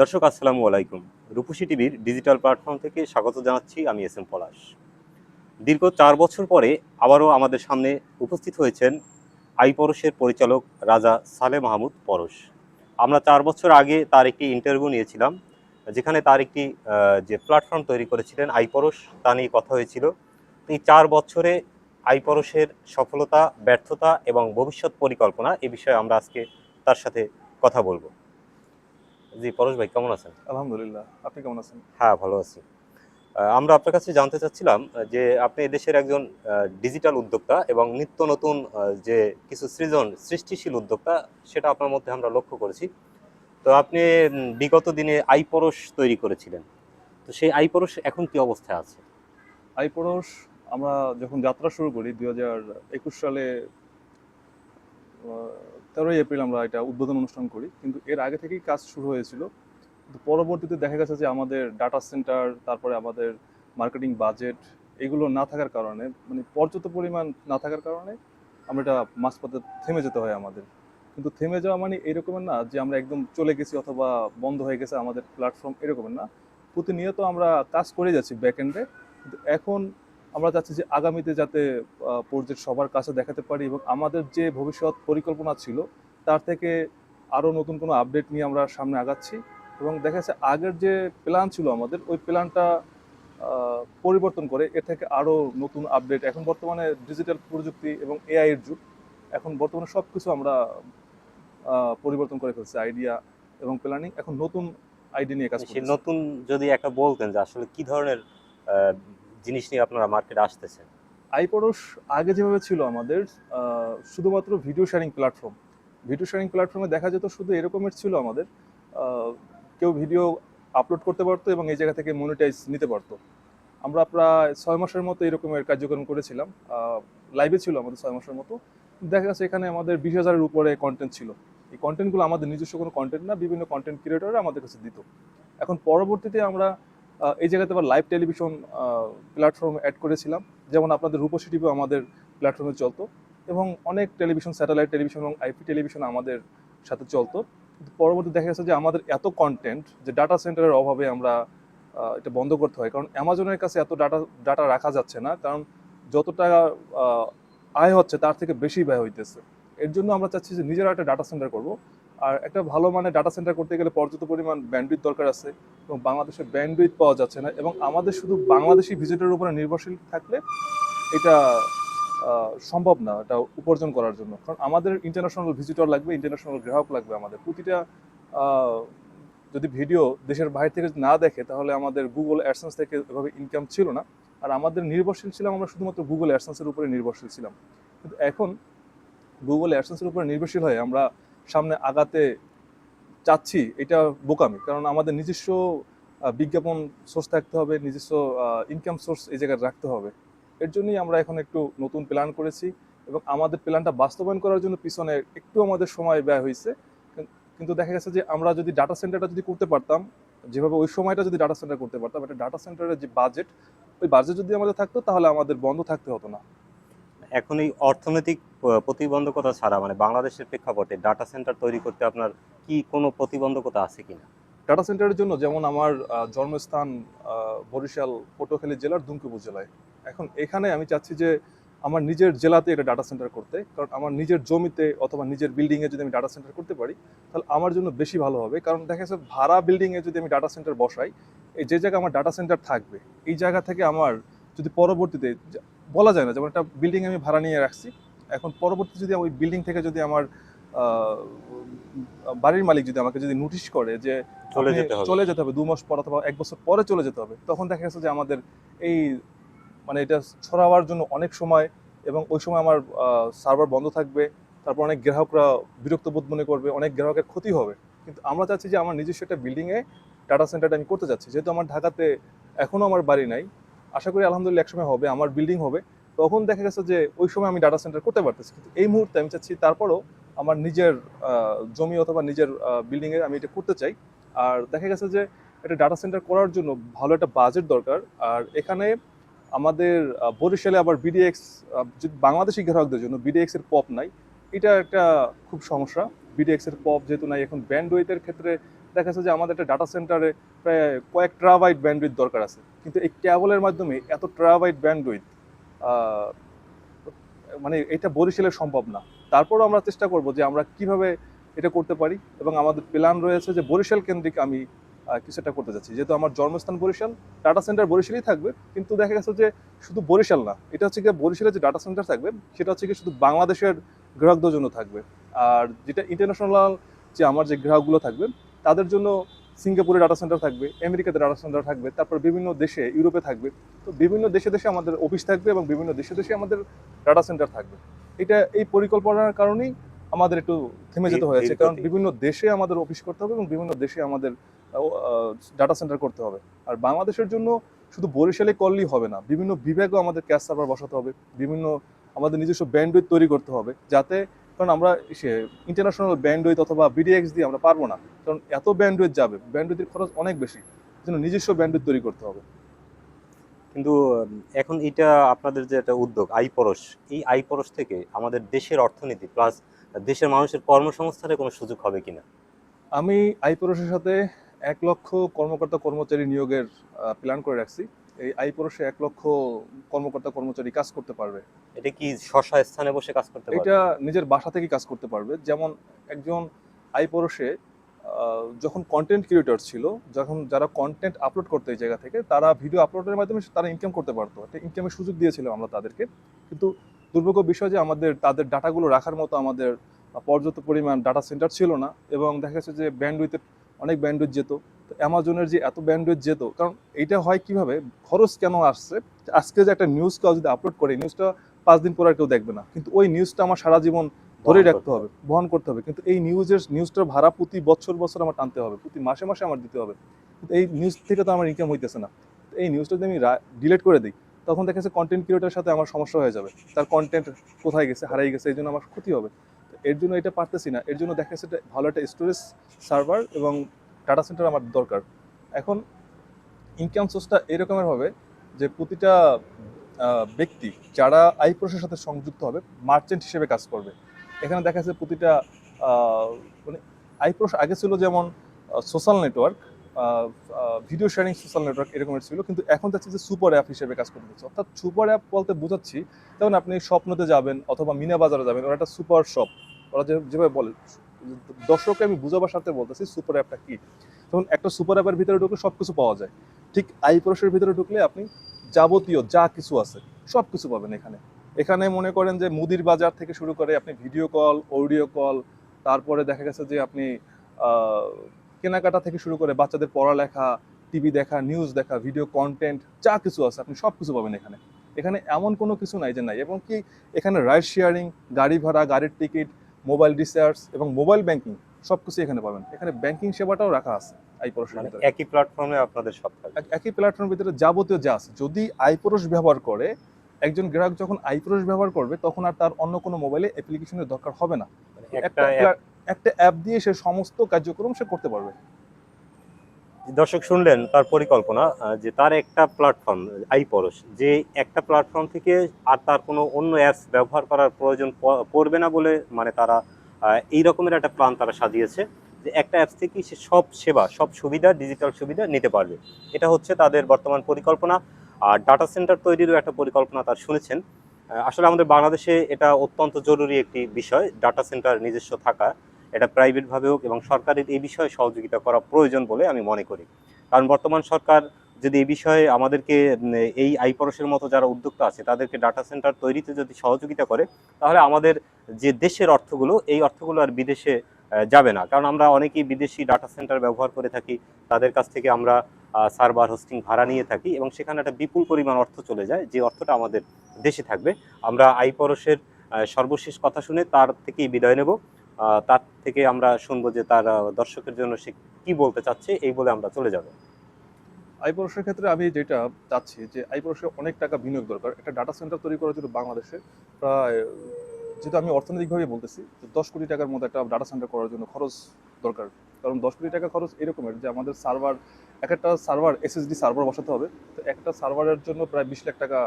দর্শক আসসালামু আলাইকুম। রূপসী টিভির ডিজিটাল প্ল্যাটফর্ম থেকে স্বাগত জানাচ্ছি আমি এস এম পলাশ। দীর্ঘ ৪ বছর পরে আবারও আমাদের সামনে উপস্থিত হয়েছেন আইপরশের পরিচালক রাজা সালেহ মাহমুদ পরশ। আমরা ৪ বছর আগে তার একটি ইন্টারভিউ নিয়েছিলাম, যেখানে তার একটি যে প্ল্যাটফর্ম তৈরি করেছিলেন আইপরশ, তা নিয়ে কথা হয়েছিল। তো এই ৪ বছরে আইপরশের সফলতা, ব্যর্থতা এবং ভবিষ্যৎ পরিকল্পনা এ বিষয়ে আমরা আজকে তার সাথে কথা বলবো। জি পরশ ভাই, কেমন আছেন? আলহামদুলিল্লাহ। আপনি কেমন আছেন? হ্যাঁ, ভালো আছি। আমরা আপনার কাছে জানতে চাচ্ছিলাম যে আপনি এদেশের একজন ডিজিটাল উদ্যোক্তা এবং নিত্য নতুন যে কিছু সৃষ্টিশীল উদ্যোক্তা, সেটা আপনার মধ্যে আমরা লক্ষ্য করেছি। তো আপনি বিগত দিনে আইপরশ তৈরি করেছিলেন। তো সেই আইপরশ এখন কি অবস্থায় আছে? আইপরশ আমরা যখন যাত্রা শুরু করি ২০২১ সালে ১৩ই এপ্রিল আমরা এটা উদ্বোধন অনুষ্ঠান করি। কিন্তু এর আগে থেকেই কাজ শুরু হয়েছিল। কিন্তু পরবর্তীতে দেখা গেছে যে আমাদের ডাটা সেন্টার, তারপরে আমাদের মার্কেটিং বাজেট এগুলো না থাকার কারণে, মানে পর্যাপ্ত পরিমাণ না থাকার কারণে আমরা এটা মাঝপথে থেমে যেতে হয় আমাদের। কিন্তু থেমে যাওয়া মানে এরকমের না যে আমরা একদম চলে গেছি অথবা বন্ধ হয়ে গেছে আমাদের প্ল্যাটফর্ম, এরকমের না। প্রতিনিয়ত আমরা কাজ করে যাচ্ছি ব্যাক এন্ডে। কিন্তু এখন আমরা চাচ্ছি যে আগামীতে যাতে প্রজেক্ট সবার কাছে দেখাতে পারি এবং আমাদের যে ভবিষ্যৎ পরিকল্পনা ছিল তার থেকে আরও নতুন কোনো আপডেট নিয়ে আমরা সামনে আগাচ্ছি। এবং দেখা যাচ্ছে আগের যে প্ল্যান ছিল আমাদের, ওই প্ল্যানটা পরিবর্তন করে এর থেকে আরও নতুন আপডেট। এখন বর্তমানে ডিজিটাল প্রযুক্তি এবং এআই এর যুগ। এখন বর্তমানে সব কিছু আমরা পরিবর্তন করে ফেলছি, আইডিয়া এবং প্ল্যানিং। এখন নতুন আইডিয়া নিয়ে কাজ সেই করতেছি। নতুন যদি একটা বলতেন যে আসলে কি ধরনের আহ, জিনিস নিয়ে আপনারা মার্কেটে আসতেছেন? আইপরশ আগে যেভাবে ছিল আমাদের, শুধুমাত্র video sharing platform. Video sharing প্ল্যাটফর্মে দেখা যেত শুধু এরকমের ছিল আমাদের, আহ, কেউ ভিডিও আপলোড করতে পারতো এবং এই জায়গা থেকে মনিটাইজ নিতে পারতো। আমরা প্রায় ৬ মাসের মতো এরকমের কার্যক্রম করেছিলাম। লাইভে ছিল আমাদের ৬ মাসের মতো। দেখা গেছে এখানে আমাদের ২০,০০০-এর উপরে কন্টেন্ট ছিল। এই কন্টেন্টগুলো আমাদের নিজস্ব কোনো কন্টেন্ট না, বিভিন্ন কন্টেন্ট ক্রিয়েটররা আমাদের কাছে দিত। এখন পরবর্তীতে আমরা এই জায়গাতে আবার লাইভ টেলিভিশন প্ল্যাটফর্ম অ্যাড করেছিলাম। যেমন আপনাদের রূপসী টিভিও আমাদের প্ল্যাটফর্মে চলতো এবং অনেক টেলিভিশন, স্যাটেলাইট টেলিভিশন এবং আইপি টেলিভিশন আমাদের সাথে চলতো। কিন্তু পরবর্তী দেখা গেছে যে আমাদের এত কন্টেন্ট, যে ডাটা সেন্টারের অভাবে আমরা এটা বন্ধ করতে হয়। কারণ অ্যামাজনের কাছে এত ডাটা রাখা যাচ্ছে না, কারণ যত টাকা আহ, আয় হচ্ছে তার থেকে বেশি ব্যয় হইতেছে। এর জন্য আমরা চাচ্ছি যে নিজেরা একটা ডাটা সেন্টার করব। আর একটা ভালো মানের ডাটা সেন্টার করতে গেলে পর্যাপ্ত পরিমাণ ব্যান্ডউইথ দরকার আছে এবং বাংলাদেশে ব্যান্ডউইথ পাওয়া যাচ্ছে না। এবং আমাদের শুধু বাংলাদেশি ভিজিটরের উপরে নির্ভরশীল থাকলে এটা সম্ভব না, এটা উপার্জন করার জন্য। কারণ আমাদের ইন্টারন্যাশনাল ভিজিটর লাগবে, ইন্টারন্যাশনাল গ্রাহক লাগবে আমাদের। প্রতিটা আহ, যদি ভিডিও দেশের বাইরে থেকে না দেখে তাহলে আমাদের গুগল অ্যাডসেন্স থেকে এভাবে ইনকাম ছিল না। আর আমাদের নির্ভরশীল ছিলাম, আমরা শুধুমাত্র গুগল অ্যাডসেন্সের উপরে নির্ভরশীল ছিলাম। কিন্তু এখন গুগল অ্যাডসেন্সের উপরে নির্ভরশীল হয়ে আমরা সামনে আগাতে চাচ্ছি, এটা বোকামি। কারণ আমাদের নিজস্ব বিজ্ঞাপন সোর্স থাকতে হবে, নিজস্ব ইনকাম সোর্স এই জায়গায় রাখতে হবে। এর জন্যই আমরা এখন একটু নতুন প্ল্যান করেছি এবং আমাদের প্ল্যানটা বাস্তবায়ন করার জন্য পিছনে একটু আমাদের সময় ব্যয় হয়েছে। কিন্তু দেখা গেছে যে আমরা যদি ডাটা সেন্টারটা যদি করতে পারতাম, যেভাবে ওই সময়টা যদি ডাটা সেন্টার করতে পারতাম, একটা ডাটা সেন্টারের যে বাজেট, ওই বাজেট যদি আমাদের থাকতো তাহলে আমাদের বন্ধ থাকতে হতো না। এখন এই অর্থনৈতিক প্রতিবন্ধকতা ছাড়া, মানে বাংলাদেশের প্রেক্ষাপটে ডাটা সেন্টার তৈরি করতে আপনার কি কোনো প্রতিবন্ধকতা আছে কিনা? ডাটা সেন্টারের জন্য যেমন আমার জন্মস্থান বরিশাল পটুয়াখালী জেলার দুমকি উপজেলায়। এখন এখানে আমি চাচ্ছি যে আমার নিজের জেলাতে একটা ডাটা সেন্টার করতে। কারণ আমার নিজের জমিতে অথবা নিজের বিল্ডিংয়ে যদি আমি ডাটা সেন্টার করতে পারি তাহলে আমার জন্য বেশি ভালো হবে। কারণ দেখা যাচ্ছে ভাড়া বিল্ডিংয়ে যদি আমি ডাটা সেন্টার বসাই, এই যে জায়গায় আমার ডাটা সেন্টার থাকবে এই জায়গা থেকে আমার যদি পরবর্তীতে বলা যায় না, যেমন একটা বিল্ডিং আমি ভাড়া নিয়ে রাখছি, এখন পরবর্তী যদি ওই বিল্ডিং থেকে যদি আমার আহ, বাড়ির মালিক যদি আমাকে যদি নোটিশ করে যে চলে আপনি যেতে হবে? চলে যেতে হবে ২ মাস পর অথবা ১ বছর পরে চলে যেতে হবে, তখন দেখা গেছে যে আমাদের এই মানে এটা ছড়াবার জন্য অনেক সময়, এবং ওই সময় আমার সার্ভার বন্ধ থাকবে। তারপর অনেক গ্রাহকরা বিরক্ত বোধ মনে করবে, অনেক গ্রাহকের ক্ষতি হবে। কিন্তু আমরা চাচ্ছি যে আমার নিজস্ব একটা বিল্ডিংয়ে ডাটা সেন্টারটা আমি করতে চাচ্ছি। যেহেতু আমার ঢাকাতে এখনও আমার বাড়ি নাই, আশা করি আলহামদুলিল্লাহ একসময় হবে, আমার বিল্ডিং হবে। তখন দেখা গেছে যে ওই সময় আমি ডাটা সেন্টার করতে পারতেছি। কিন্তু এই মুহূর্তে আমি চাচ্ছি তারপরও আমার নিজের জমি অথবা নিজের বিল্ডিংয়ে আমি এটা করতে চাই। আর দেখা গেছে যে একটা ডাটা সেন্টার করার জন্য ভালো একটা বাজেট দরকার। আর এখানে আমাদের বরিশালে আবার বিডিএক্স, যদি বাংলাদেশি গ্রাহকদের জন্য বিডিএক্স এর পপ নাই, এটা একটা খুব সমস্যা। বিডিএক্স এর পপ যেহেতু নাই, এখন ব্যান্ডউইথের ক্ষেত্রে দেখা যাচ্ছে যে আমাদের একটা ডাটা সেন্টারে প্রায় কয়েক টেরাবাইট ব্যান্ডউইথ দরকার আছে, কিন্তু এই কেবলের মাধ্যমে এত টেরাবাইট ব্যান্ডউইথ মানে এটা বরিশালের সম্ভব না। তারপরও আমরা চেষ্টা করব যে আমরা কিভাবে এটা করতে পারি, এবং আমাদের প্ল্যান রয়েছে যে বরিশাল কেন্দ্রিক আমি কিছু একটা করতে যাচ্ছি। যেহেতু আমার জন্মস্থান বরিশাল, ডাটা সেন্টার বরিশালেই থাকবে, কিন্তু দেখা গেছে যে শুধু বরিশাল না, এটা হচ্ছে গিয়ে বরিশালের যে ডাটা সেন্টার থাকবে সেটা হচ্ছে কি শুধু বাংলাদেশের গ্রাহকদের জন্য থাকবে। আর যেটা ইন্টারন্যাশনাল যে আমার যে গ্রাহকগুলো থাকবে তাদের জন্য সিঙ্গাপুরে ডাটা সেন্টার থাকবে, আমেরিকাতে ডাটা সেন্টার থাকবে, তারপর বিভিন্ন দেশে ইউরোপে থাকবে। তো বিভিন্ন দেশে দেশে আমাদের অফিস থাকবে এবং বিভিন্ন দেশে দেশে আমাদের ডাটা সেন্টার থাকবে। এটা এই পরিকল্পনার কারণেই আমাদের একটু থেমে যেতে হয়েছে, কারণ বিভিন্ন দেশে আমাদের অফিস করতে হবে এবং বিভিন্ন দেশে আমাদের ডাটা সেন্টার করতে হবে। আর বাংলাদেশের জন্য শুধু বরিশালে করলেই হবে না, বিভিন্ন বিভাগও আমাদের ক্যাশ সার্ভার বসাতে হবে, বিভিন্ন আমাদের নিজস্ব ব্যান্ডউইথ তৈরি করতে হবে, যাতে, কারণ আমরা ইন্টারন্যাশনাল ব্যান্ডউইথ অথবা বিডিএক্স দিয়ে আমরা পারবো না, কারণ এত ব্যান্ডউইথ যাবে, ব্যান্ডউইথের খরচ অনেক বেশি, জন্য নিজস্ব ব্যান্ডউইথ তৈরি করতে হবে। কিন্তু এখন এটা আপনাদের যে একটা উদ্যোগ আইপরশ, এই আইপরশ থেকে আমাদের দেশের অর্থনীতি প্লাস দেশের মানুষের কর্মসংস্থানের কোনো সুযোগ হবে কিনা? আমি আইপরশের সাথে 1 লক্ষ কর্মকর্তা কর্মচারী নিয়োগের প্ল্যান করে রাখছি। এই আইপরশে 1 লক্ষ কর্মকর্তা কর্মচারী কাজ করতে পারবে। এটা কি স্থানে বসে কাজ করতে পারবে? এটা নিজের বাসা থেকে কাজ করতে পারবে। যেমন একজন আইপরশে যখন কন্টেন্ট ক্রিয়েটর ছিল, যখন যারা কন্টেন্ট আপলোড করতো এই জায়গা থেকে, তারা ভিডিও আপলোডের মাধ্যমে তারা ইনকাম করতে পারতো, একটা ইনকামের সুযোগ দিয়েছিলাম আমরা তাদেরকে। কিন্তু দুর্ভাগ্য বিষয় যে আমাদের তাদের ডাটাগুলো রাখার মতো আমাদের পর্যাপ্ত পরিমাণ ডাটা সেন্টার ছিল না, এবং দেখা যাচ্ছে যে ব্যান্ডউইথের অনেক ব্যান্ডউইথ যেত। তো অ্যামাজনের যে এত ব্যান্ডউইথ যেত, কারণ এইটা হয় কিভাবে, খরচ কেন আসছে, আজকে যে একটা নিউজ কেউ যদি আপলোড করে, নিউজটা 5 দিন পর আর কেউ দেখবে না, কিন্তু ওই নিউজটা আমার সারা জীবন ধরে রাখতে হবে, বহন করতে হবে। কিন্তু এই নিউজটার ভাড়া প্রতি বছর বছর আমার টানতে হবে, প্রতি মাসে মাসে আমার দিতে হবে। কিন্তু এই নিউজ থেকে তো আমার ইনকাম হইতেছে না। তো এই নিউজটা যদি আমি ডিলিট করে দিই, তখন দেখা যাচ্ছে কন্টেন্ট ক্রিয়েটারের সাথে আমার সমস্যা হয়ে যাবে, তার কন্টেন্ট কোথায় গেছে, হারিয়ে গেছে, এই জন্য আমার ক্ষতি হবে। তো এর জন্য এটা পারতেছি না, এর জন্য দেখা যাচ্ছে ভালো একটা স্টোরেজ সার্ভার এবং ডাটা সেন্টার আমার দরকার। এখন ইনকাম সোর্সটা এরকমের হবে যে প্রতিটা ব্যক্তি যারা আইপ্রসের সাথে সংযুক্ত হবে মার্চেন্ট হিসেবে কাজ করবে। এখানে দেখা যাচ্ছে প্রতিটা মানে আইপ্রস আগে ছিল যেমন social network, video sharing social network এরকমের ছিল, কিন্তু এখন যাচ্ছে যে সুপার অ্যাপ হিসেবে কাজ করতে হচ্ছে। অর্থাৎ সুপার অ্যাপ বলতে বোঝাচ্ছি, যেমন আপনি স্বপ্নতে যাবেন অথবা মিনা বাজারে যাবেন, ওরা একটা সুপার শপ, ওরা যেভাবে বলে, দর্শককে আমি বুঝাবার সাথে বলতেছি সুপার অ্যাপটা কি। তখন একটা সুপার অ্যাপের ভিতরে ঢুকলে সব কিছু পাওয়া যায়, ঠিক আইপ্রসের ভিতরে ঢুকলে আপনি যাবতীয় যা কিছু আছে সব কিছু পাবেন এখানে। এখানে মনে করেন যে মুদির বাজার থেকে শুরু করে আপনি ভিডিও কল, অডিও কল, তারপরে দেখা গেছে যে আপনি কেনাকাটা থেকে শুরু করে বাচ্চাদের পড়ালেখা, টিভি দেখা, নিউজ দেখা, ভিডিও কন্টেন্ট, যা কিছু আছে আপনি সব কিছু পাবেন এখানে। এখানে এমন কোনো কিছু নাই যে নাই। এবং কি এখানে রাইড শেয়ারিং, গাড়ি ভাড়া, গাড়ির টিকিট, মোবাইল রিচার্জ এবং মোবাইল ব্যাংকিং সব কিছু এখানে পাবেন। এখানে ব্যাংকিং সেবাটাও রাখা আছে আইপরশের মানে ভিতরে। একই প্ল্যাটফর্মে আপনাদের সব থাকবে? একই প্ল্যাটফর্মের ভিতরে যাবতীয় যা আছে, যদি আইপরশ ব্যবহার করে, একজন গ্রাহক যখন আইপরশ ব্যবহার করবে তখন আর তার অন্য কোনো মোবাইলে অ্যাপ্লিকেশনের দরকার হবে না। মানে একটা অ্যাপ দিয়ে সে সমস্ত কার্যক্রম সে করতে পারবে। দর্শক শুনলেন তার পরিকল্পনা, যে তার একটা প্ল্যাটফর্ম আইপরশ, যে একটা প্ল্যাটফর্ম থেকে আর তার কোনো অন্য অ্যাপস ব্যবহার করার প্রয়োজন পড়বে না বলে, মানে তারা এই রকমের একটা প্ল্যান তারা সাজিয়েছে যে একটা অ্যাপস থেকেই সে সব সেবা, সব সুবিধা, ডিজিটাল সুবিধা নিতে পারবে। এটা হচ্ছে তাদের বর্তমান পরিকল্পনা। আর ডাটা সেন্টার তৈরিরও একটা পরিকল্পনা তার শুনেছেন। আসলে আমাদের বাংলাদেশে এটা অত্যন্ত জরুরি একটি বিষয়, ডাটা সেন্টার নিজস্ব থাকা। এটা প্রাইভেটভাবে হোক এবং সরকারের এই বিষয়ে সহযোগিতা করা প্রয়োজন বলে আমি মনে করি। কারণ বর্তমান সরকার যদি এই বিষয়ে আমাদেরকে, এই আইপরশের মতো যারা উদ্যোক্তা আছে তাদেরকে ডাটা সেন্টার তৈরিতে যদি সহযোগিতা করে, তাহলে আমাদের যে দেশের অর্থগুলো, এই অর্থগুলো আর বিদেশে যাবে না। কারণ আমরা অনেকেই বিদেশি ডাটা সেন্টার ব্যবহার করে থাকি, তাদের কাছ থেকে আমরা সার্ভার হোস্টিং ভাড়া নিয়ে থাকি এবং সেখানে একটা বিপুল পরিমাণ অর্থ চলে যায়, যে অর্থটা আমাদের দেশে থাকবে। আমরা আইপরশের সর্বশেষ কথা শুনে তার থেকেই বিদায় নেব। তার থেকে আমরা শুনবো যে তার দর্শকের জন্য সে কি বলতে চাচ্ছে, এই বলে আমরা চলে যাব। আইপরশের ক্ষেত্রে আমি যেটা চাচ্ছি যে আইপরশে অনেক টাকা বিনিয়োগ দরকার একটা ডাটা সেন্টার তৈরি করার জন্য। বাংলাদেশে প্রায়, যেটা আমি অর্থনৈতিকভাবে বলতেছি, 10 কোটি টাকার মতো একটা ডাটা সেন্টার করার জন্য খরচ দরকার। কারণ 10 কোটি টাকা খরচ এরকমের যে আমাদের সার্ভার, একটা সার্ভার এসএসডি সার্ভার বসাতে হবে। তো একটা সার্ভারের জন্য প্রায় 20 লাখ টাকা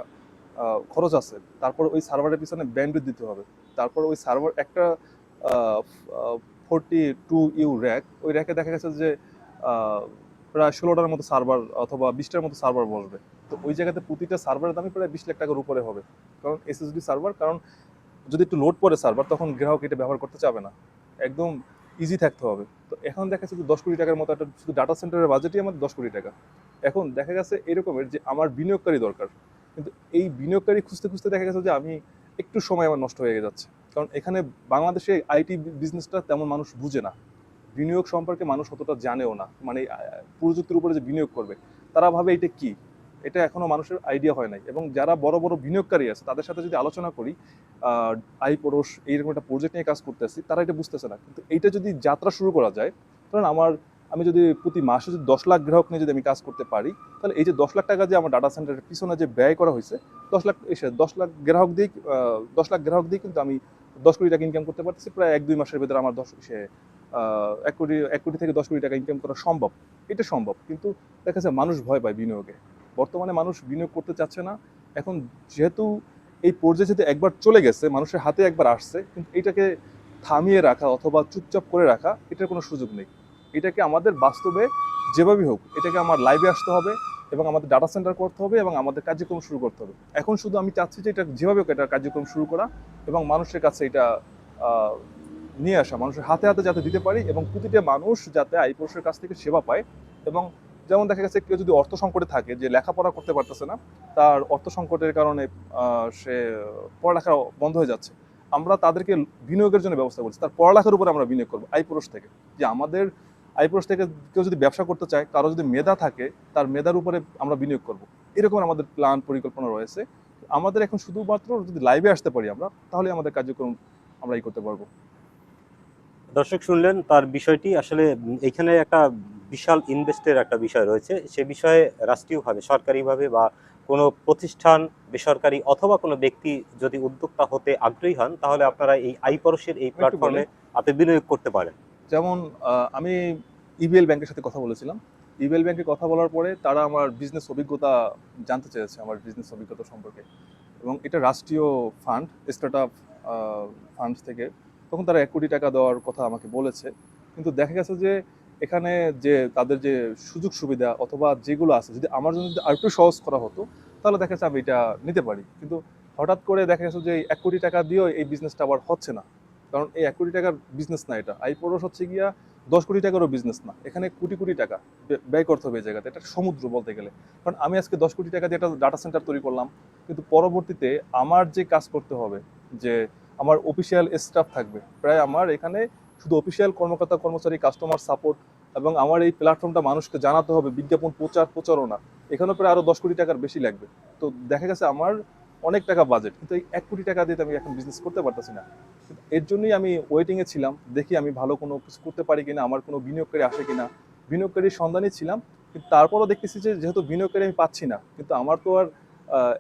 খরচ আছে। তারপর ওই সার্ভারের পিছনে ব্যান্ডউইথ দিতে হবে। তারপর ওই সার্ভার একটা 42 ইউ র্যাক, ওই র্যাকে দেখা গেছে যে প্রায় 16টার মতো সার্ভার অথবা 20টার মতো সার্ভার বসবে। তো ওই জায়গাতে প্রতিটা সার্ভারের দামই প্রায় 20 লাখ টাকার উপরে হবে, কারণ এসএসডি সার্ভার। কারণ যদি একটু লোড পড়ে সার্ভার, তখন গ্রাহক এটা ব্যবহার করতে চাবে না, একদম ইজি থাকতে হবে। তো এখন দেখা যাচ্ছে যে 10 কোটি টাকার মতো একটা শুধু ডাটা সেন্টারের বাজেটই আমাদের 10 কোটি টাকা। এখন দেখা গেছে এরকমের যে আমার বিনিয়োগকারী দরকার, কিন্তু এই বিনিয়োগকারী খুঁজতে খুঁজতে দেখা গেছে যে আমি একটু সময় আমার নষ্ট হয়ে যাচ্ছে। কারণ এখানে বাংলাদেশে আইটি বিজনেসটা তেমন মানুষ বুঝে না, বিনিয়োগ সম্পর্কে মানুষ অতটা জানেও না। মানে প্রযুক্তির উপরে যে বিনিয়োগ করবে, তারা ভাবে এটা কি, এটা এখনো মানুষের আইডিয়া হয় নাই। এবং যারা বড় বড় বিনিয়োগকারী আছে তাদের সাথে যদি আলোচনা করি, আইপরশ এইরকম একটা প্রজেক্ট নিয়ে কাজ করতেছি, তারা এটা বুঝতেছে না। কিন্তু এইটা যদি যাত্রা শুরু করা যায়, কারণ আমি যদি প্রতি মাসে যদি 10 লাখ গ্রাহক নিয়ে যদি আমি কাজ করতে পারি, তাহলে এই যে 10 লাখ টাকা যে আমার ডাটা সেন্টারের পিছনে যে ব্যয় করা হয়েছে, 10 লাখ গ্রাহক দিয়ে 10 লাখ গ্রাহক দিয়ে কিন্তু আমি 10 কোটি টাকা ইনকাম করতে পারতেছি। প্রায় 1-2 মাসের ভেতরে আমার 1 কোটি থেকে 10 কোটি টাকা ইনকাম করা সম্ভব। এটা সম্ভব, কিন্তু দেখা যাচ্ছে মানুষ ভয় পায় বিনিয়োগে। বর্তমানে মানুষ বিনিয়োগ করতে চাচ্ছে না। এখন যেহেতু এই পর্যায়ে যেহেতু একবার চলে গেছে, মানুষের হাতে একবার আসছে, কিন্তু এটাকে থামিয়ে রাখা অথবা চুপচাপ করে রাখা, এটার কোনো সুযোগ নেই। এটাকে আমাদের বাস্তবে যেভাবেই হোক, এটাকে আমার লাইভে আসতে হবে এবং আমাদের ডাটা সেন্টার করতে হবে এবং আমাদের কার্যক্রম শুরু করতে হবে। এখন শুধু আমি চাচ্ছি যে এটা যেভাবে হোক, এটা কার্যক্রম শুরু করা এবং মানুষের কাছে এটা আহ, নিয়ে আসা, মানুষের হাতে হাতে যাতে দিতে পারি এবং প্রতিটা মানুষ যাতে আইপোর্সের কাছ থেকে সেবা পায়। এবং যেমন দেখা গেছে কেউ যদি অর্থ সংকটে থাকে, যে লেখাপড়া করতে পারতেছে না, তার অর্থ সংকটের কারণে সে পড়ালেখা বন্ধ হয়ে যাচ্ছে, আমরা তাদেরকে বিনিয়োগের জন্য ব্যবস্থা করছি। তার পড়ালেখার উপরে আমরা বিনিয়োগ করবো আইপোর্স থেকে। যে আমাদের আইপোর্স থেকে কেউ যদি ব্যবসা করতে চায়, কারো যদি মেধা থাকে, তার মেধার উপরে আমরা বিনিয়োগ করব। এরকম আমাদের প্ল্যান পরিকল্পনা রয়েছে। আমাদের এখন শুধুমাত্র যদি লাইভে আসতে পারি আমরা, তাহলে আমাদের কার্যক্রম আমরা করতে পারবো। দর্শক শুনলেন তার বিষয়টি। আসলে এখানে একটা বিশাল ইনভেস্টের একটা বিষয় রয়েছে। সে বিষয়ে রাষ্ট্রীয়ভাবে, সরকারিভাবে বা কোনো প্রতিষ্ঠান, বেসরকারি অথবা কোনো ব্যক্তি যদি উদ্যোক্তা হতে আগ্রহী হন, তাহলে আপনারা এই আইপরশের এই প্ল্যাটফর্মে আপনি বিনিয়োগ করতে পারেন। যেমন আমি ইবিএল ব্যাংকের সাথে কথা বলেছিলাম। ইবিএল ব্যাংকে কথা বলার পরে তারা আমার বিজনেস অভিজ্ঞতা জানতে চেয়েছে, আমার বিজনেস অভিজ্ঞতা সম্পর্কে। এবং এটা রাষ্ট্রীয় ফান্ড, স্টার্ট আপ ফান্ড থেকে। তখন তারা 1 কোটি টাকা দেওয়ার কথা আমাকে বলেছে। কিন্তু দেখা গেছে যে এখানে যে তাদের যে সুযোগ সুবিধা অথবা যেগুলো আছে, যদি আমার জন্য যদি আরেকটু সহজ করা হতো, তাহলে দেখা যাচ্ছে আমি এটা নিতে পারি। কিন্তু হঠাৎ করে দেখা গেছে যে 1 কোটি টাকা দিয়েও এই বিজনেসটা আবার হচ্ছে না। কারণ এই 1 কোটি টাকার বিজনেস না এটা। আইপরশ হচ্ছে গিয়া 10 কোটি টাকারও বিজনেস না। এখানে কোটি কোটি টাকা ব্যয় করতে হবে এই জায়গাতে। এটা সমুদ্র বলতে গেলে। কারণ আমি আজকে 10 কোটি টাকা দিয়ে একটা ডাটা সেন্টার তৈরি করলাম, কিন্তু পরবর্তীতে আমার যে কাজ করতে হবে, যে আমার অফিসিয়াল স্টাফ থাকবে, প্রায় আমার এখানে শুধু অফিসিয়াল কর্মকর্তা কর্মচারী, কাস্টমার সাপোর্ট, এবং আমার এই প্ল্যাটফর্মটা মানুষকে জানাতে হবে, বিজ্ঞাপন প্রচারণা, এখানেও প্রায় আরো 10 কোটি টাকার বেশি লাগবে। তো দেখা গেছে আমার অনেক টাকা বাজেট, কিন্তু এই 1 কোটি টাকা দিয়ে তো আমি এখন বিজনেস করতে পারতেছি না। এর জন্যই আমি ওয়েটিংয়ে ছিলাম, দেখি আমি ভালো কোনো কিছু করতে পারি কিনা, আমার কোনো বিনিয়োগকারী আসে কিনা। বিনিয়োগকারীর সন্ধানই ছিলাম, কিন্তু তারপরও দেখতেছি যে যেহেতু বিনিয়োগকারী আমি পাচ্ছি না, কিন্তু আমার তো আর আহ,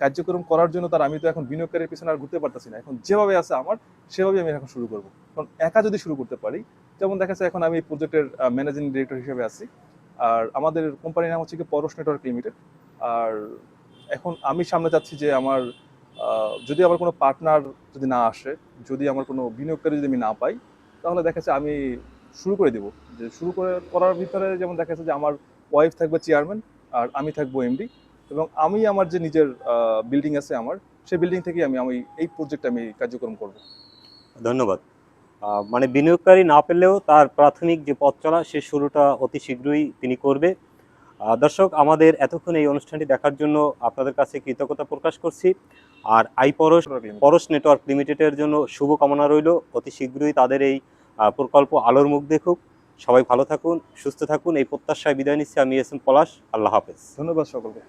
কার্যক্রম করার জন্য আমি তো এখন বিনিয়োগকারীর পিছনে আর ঘুরতে পারতেছি না। এখন যেভাবে আছে আমার, সেভাবেই আমি এখন শুরু করবো। কারণ একা যদি শুরু করতে পারি, যেমন দেখা যাচ্ছে এখন আমি এই প্রজেক্টের ম্যানেজিং ডিরেক্টর হিসেবে আছি। আর আমাদের কোম্পানির নাম হচ্ছে কি পরশ নেটওয়ার্ক লিমিটেড। আর এখন আমি সামনে যাচ্ছি যে আমার যদি আমার কোনো পার্টনার যদি না আসে, যদি আমার কোনো বিনিয়োগকারী যদি আমি না পাই, তাহলে দেখা যাচ্ছে আমি শুরু করে দিব। যে করার ভিতরে যেমন দেখা যাচ্ছে যে আমার ওয়াইফ থাকবে চেয়ারম্যান, আর আমি থাকবো এমডি। এবং আমি আমার যে নিজের বিল্ডিং আছে আমার, সেই বিল্ডিং থেকে আমি এই প্রজেক্ট আমি কার্যক্রম করব। ধন্যবাদ। মানে বিনিয়োগকারী না পেলেও তার প্রাথমিক যে পথ চলা, সে শুরুটা অতি শীঘ্রই তিনি করবে। দর্শক, আমাদের এতক্ষণ এই অনুষ্ঠানটি দেখার জন্য আপনাদের কাছে কৃতজ্ঞতা প্রকাশ করছি। আর পরশ নেটওয়ার্ক লিমিটেডের জন্য শুভকামনা রইল। অতি শীঘ্রই তাদের এই প্রকল্প আলোর মুখ দেখুক। সবাই ভালো থাকুন, সুস্থ থাকুন, এই প্রত্যাশায় বিদায় নিচ্ছি আমি এস এম পলাশ। আল্লাহ হাফেজ। ধন্যবাদ সকলকে।